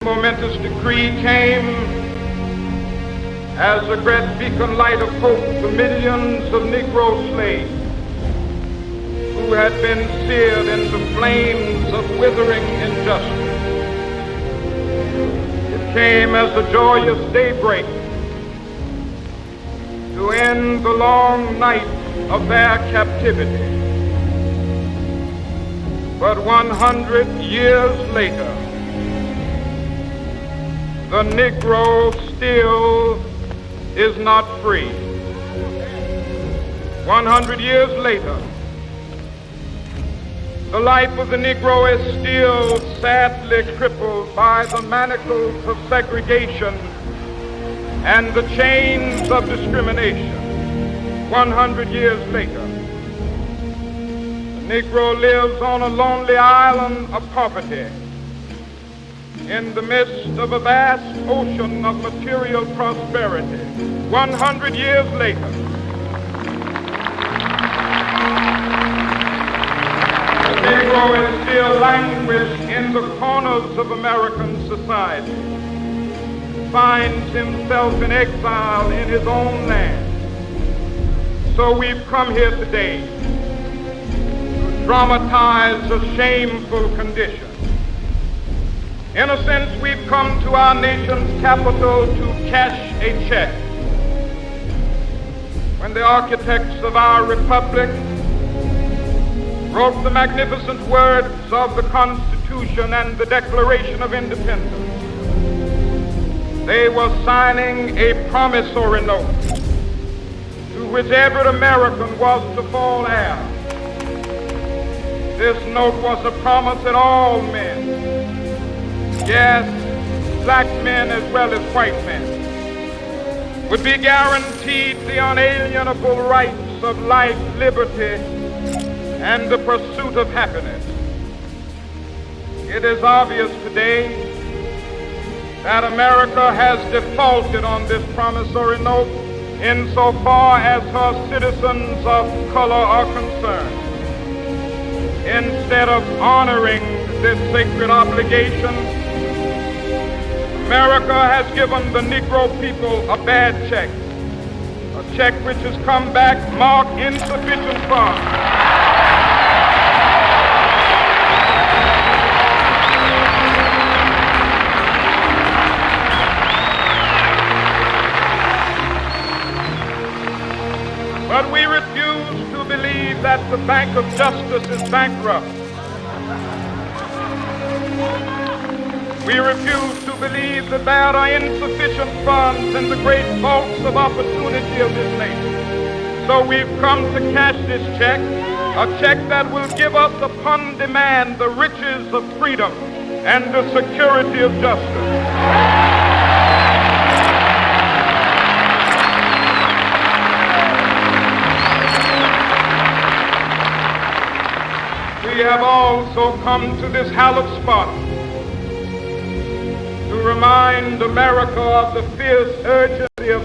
Momentous decree came as a great beacon light of hope to millions of Negro slaves who had been seared in the flames of withering injustice. It came as a joyous daybreak to end the long night of their captivity. But 100 years later, the Negro still is not free. 100 years later, the life of the Negro is still sadly crippled by the manacles of segregation and the chains of discrimination. 100 years later, the Negro lives on a lonely island of poverty in the midst of a vast ocean of material prosperity. 100 years later, the Negro is still languished in the corners of American society, finds himself in exile in his own land. So we've come here today to dramatize a shameful condition. In a sense, we've come to our nation's capital to cash a check. When the architects of our republic wrote the magnificent words of the Constitution and the Declaration of Independence, they were signing a promissory note to which every American was to fall heir. This note was a promise that all men, yes, black men as well as white men, would be guaranteed the unalienable rights of life, liberty, and the pursuit of happiness. It is obvious today that America has defaulted on this promissory note insofar as her citizens of color are concerned. Instead of honoring this sacred obligation, America has given the Negro people a bad check, a check which has come back marked insufficient funds. But we refuse to believe that the Bank of Justice is bankrupt. We refuse to believe that there are insufficient funds in the great vaults of opportunity of this nation. So we've come to cash this check, a check that will give us upon demand the riches of freedom and the security of justice. We have also come to this hallowed spot to remind America of the fierce urgency of